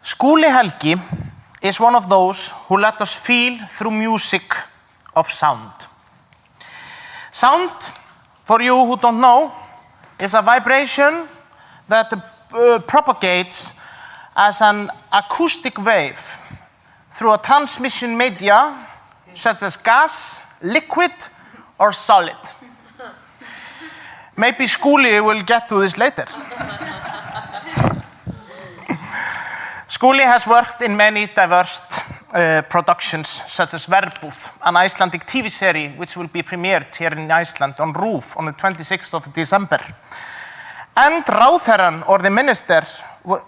Skúli Helgi is one of those who let us feel through music of sound. Sound, for you who don't know, is a vibration that propagates as an acoustic wave through a transmission media such as gas, liquid, or solid. Maybe Skúli will get to this later. Skúli has worked in many diverse productions, such as Verbúð, an Icelandic TV series which will be premiered here in Iceland on RIFF on the 26th of December. And Ráðherrann, or the Minister,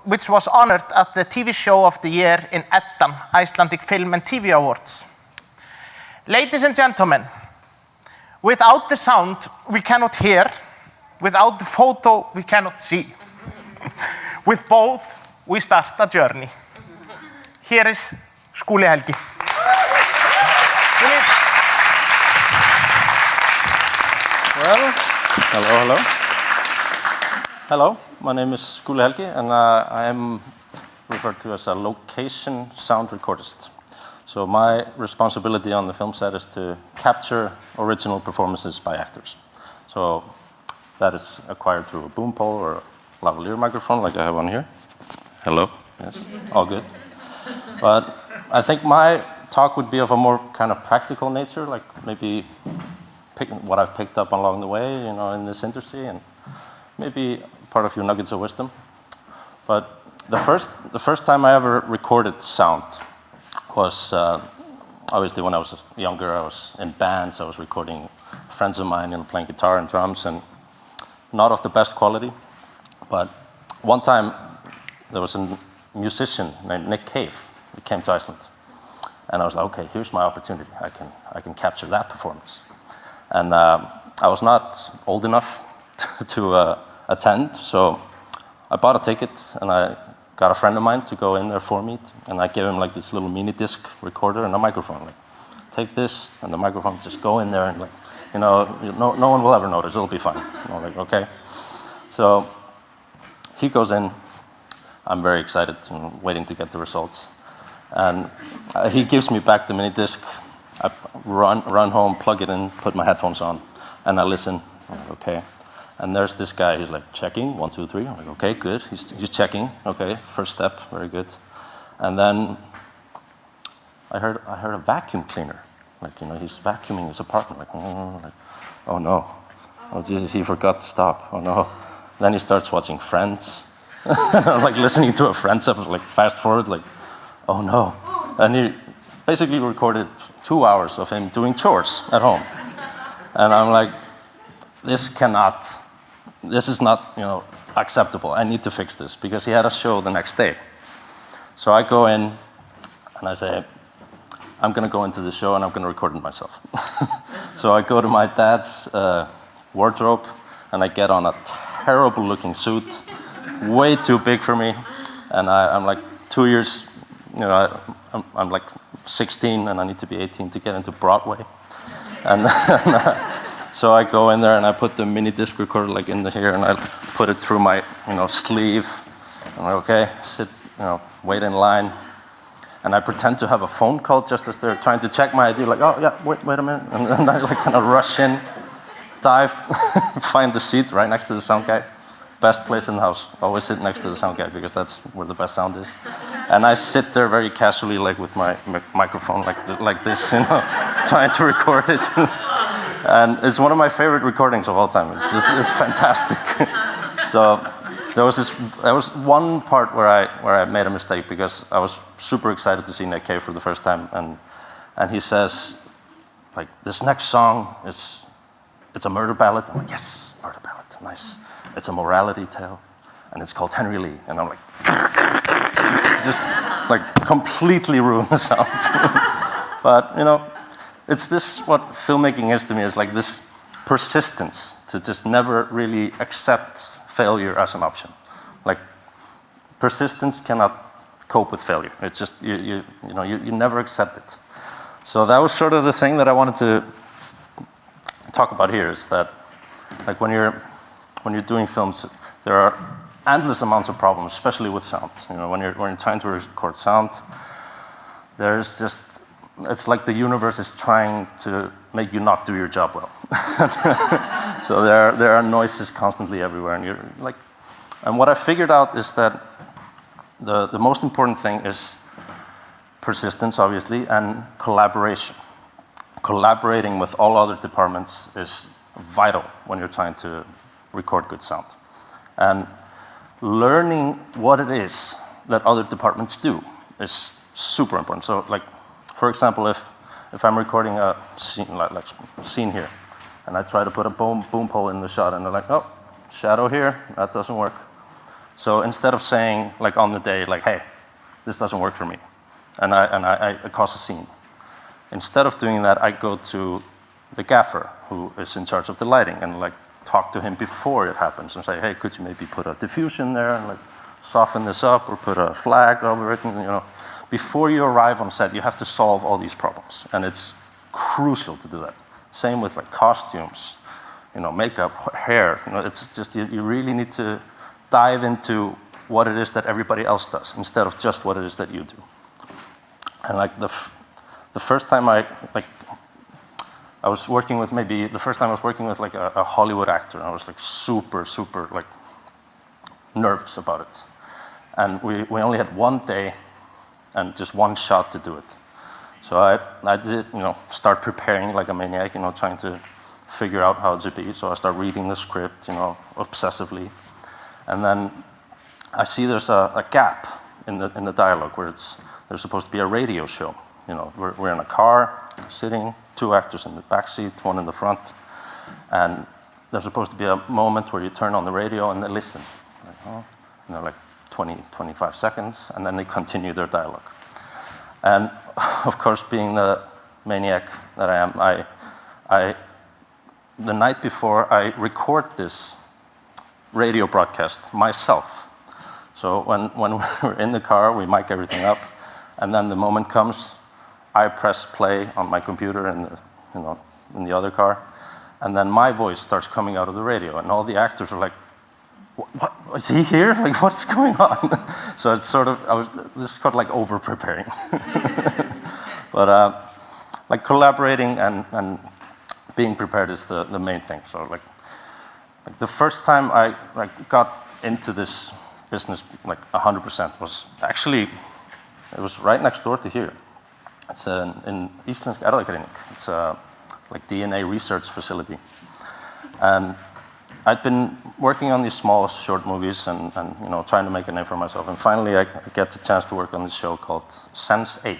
which was honored at the TV Show of the Year in Eddan, Icelandic Film and TV Awards. Ladies and gentlemen, without the sound, we cannot hear. Without the photo, we cannot see. With both, we start a journey. Here is Skúli Helgi. Well, hello. Hello, my name is Skúli Helgi, and I am referred to as a location sound recordist. So my responsibility on the film set is to capture original performances by actors. So that is acquired through a boom pole or a lavalier microphone like I have on here. Hello, yes, all good. But I think my talk would be of a more kind of practical nature, like maybe what I've picked up along the way, in this industry, and maybe part of your nuggets of wisdom. But the first time I ever recorded sound was obviously when I was younger. I was in bands. I was recording friends of mine and playing guitar and drums, and not of the best quality. But one time there was a musician named Nick Cave who came to Iceland, and I was like, okay, here's my opportunity. I can capture that performance. And I was not old enough to attend, so I bought a ticket and I got a friend of mine to go in there for me, and I gave him like this little mini disc recorder and a microphone. Like, take this and the microphone, just go in there and no one will ever notice. It'll be fine. Like, okay. So he goes in. I'm very excited, waiting to get the results. And he gives me back the mini disc. I run home, plug it in, put my headphones on, and I listen. I'm like, okay. And there's this guy, he's like, checking, 1, 2, 3. I'm like, okay, good. He's checking, okay, first step, very good. And then I heard a vacuum cleaner. Like, he's vacuuming his apartment. Like, oh no. Oh Jesus, he forgot to stop. Oh no. Then he starts watching Friends. I'm like listening to a Friends episode, like fast forward, like, oh no. And he basically recorded 2 hours of him doing chores at home. And I'm like, this is not, acceptable. I need to fix this, because he had a show the next day. So I go in and I say, I'm going to go into the show and I'm going to record it myself. So I go to my dad's wardrobe and I get on a terrible looking suit, way too big for me. And I'm like 2 years, I'm like 16 and I need to be 18 to get into Broadway. And so I go in there and I put the mini disc recorder like in here and I put it through my, sleeve. I'm like, okay, sit, wait in line. And I pretend to have a phone call just as they're trying to check my ID, like, oh yeah, wait a minute. And then I like kind of rush in, dive, find the seat right next to the sound guy. Best place in the house. Always sit next to the sound guy because that's where the best sound is. And I sit there very casually, like with my microphone, like this, trying to record it. And it's one of my favorite recordings of all time. It's fantastic. So there was one part where I made a mistake because I was super excited to see Nick Cave for the first time, and he says, like, this next song it's a murder ballad. I'm like, yes, murder ballad, nice. It's a morality tale, and it's called Henry Lee. And I'm like, just like completely ruin the sound. But it's this what filmmaking is to me, is like this persistence to just never really accept failure as an option. Like, persistence cannot cope with failure. It's just you never accept it. So that was sort of the thing that I wanted to talk about here, is that like when you're doing films, there are endless amounts of problems, especially with sound. You know, when you're trying to record sound, there's just, it's like the universe is trying to make you not do your job well. So there are noises constantly everywhere, and you're like, and what I figured out is that the most important thing is persistence, obviously, and collaboration. Collaborating with all other departments is vital when you're trying to record good sound. And learning what it is that other departments do is super important. So, like, for example, if I'm recording a scene, like scene here, and I try to put a boom pole in the shot, and they're like, oh, shadow here, that doesn't work. So instead of saying, like on the day, like, hey, this doesn't work for me, and I cause a scene, instead of doing that, I go to the gaffer who is in charge of the lighting and like talk to him before it happens and say, hey, could you maybe put a diffusion there and like soften this up or put a flag over it, and, you know. Before you arrive on set, you have to solve all these problems, and it's crucial to do that. Same with like costumes, you know, makeup, hair. You know, it's just you really need to dive into what it is that everybody else does instead of just what it is that you do. And like the first time I was working with like a Hollywood actor, and I was like super like nervous about it. And we only had one day and just one shot to do it. So I did, you know, start preparing like a maniac, you know, trying to figure out how it should be. So I start reading the script, you know, obsessively. And then I see there's a gap in the dialogue where there's supposed to be a radio show. You know, we're in a car, sitting, 2 actors in the back seat, 1 in the front. And there's supposed to be a moment where you turn on the radio and they listen. Like, oh, you know, like 20, 25 seconds, and then they continue their dialogue. And of course, being the maniac that I am, the night before, I record this radio broadcast myself. So when we're in the car, we mic everything up, and then the moment comes, I press play on my computer in the other car, and then my voice starts coming out of the radio, and all the actors are like, what is he here? Like, what's going on? So it's sort of, this is called like over preparing. But like collaborating and being prepared is the main thing. So like the first time I got into this business like 100% was actually, it was right next door to here. It's in Íslensk Erfðagreining. It's a like DNA research facility. And I'd been working on these small short movies and you know, trying to make a name for myself. And finally, I get the chance to work on this show called Sense8.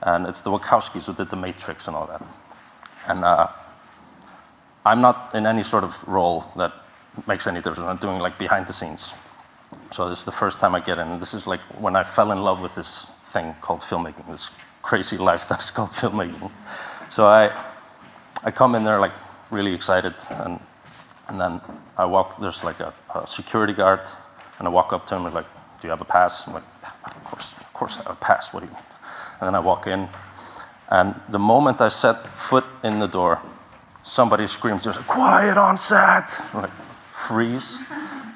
And it's the Wachowskis who did The Matrix and all that. And I'm not in any sort of role that makes any difference. I'm doing like behind the scenes. So this is the first time I get in. And this is like when I fell in love with this thing called filmmaking, this crazy life that's called filmmaking. So I come in there like really excited, and then I walk, there's like a security guard, and I walk up to him and like, do you have a pass? I'm like, of course I have a pass, what do you mean? And then I walk in, and the moment I set foot in the door, somebody screams, there's a quiet on set! I'm like, freeze.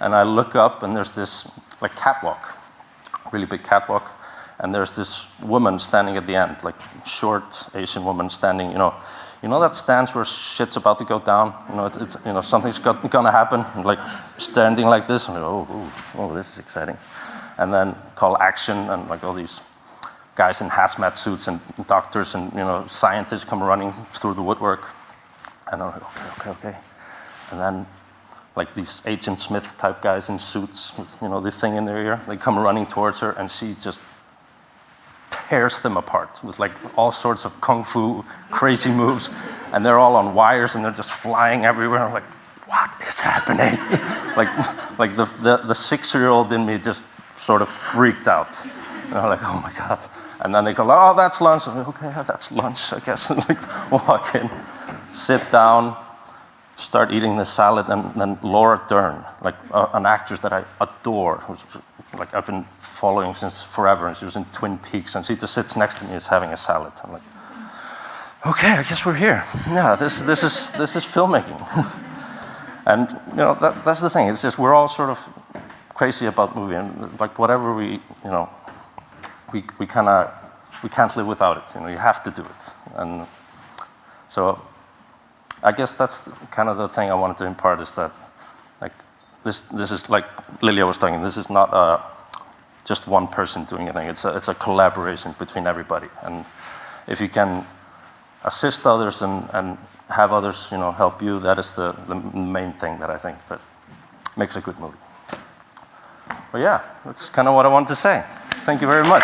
And I look up, and there's this like catwalk, really big catwalk, and there's this woman standing at the end, like short Asian woman standing, you know that stance where shit's about to go down? You know, it's you know, something's gonna happen, and like standing like this, and like, oh, this is exciting. And then call action, and like all these guys in hazmat suits and doctors and, you know, scientists come running through the woodwork. And I'm like, okay. And then like these Agent Smith type guys in suits with, you know, the thing in their ear, they come running towards her, and she just tears them apart with like all sorts of kung fu crazy moves, and they're all on wires and they're just flying everywhere. I'm like, what is happening? like the 6-year-old in me just sort of freaked out. And I'm like, oh my God. And then they go, oh, that's lunch. I'm like, okay, that's lunch, I guess. And like walk in, sit down, start eating the salad, and then Laura Dern, like an actress that I adore, who's like I've been following since forever, and she was in Twin Peaks, and she just sits next to me as having a salad. I'm like, okay, I guess we're here. Yeah, this is filmmaking. And you know, that's the thing. It's just we're all sort of crazy about movie, and like whatever we can't live without it. You have to do it, and so I guess that's kind of the thing I wanted to impart, is that like this is like Lilia was talking. This is not just one person doing anything. It's a collaboration between everybody, and if you can assist others and have others help you, that is the main thing that I think that makes a good movie. But yeah, that's kind of what I wanted to say. Thank you very much.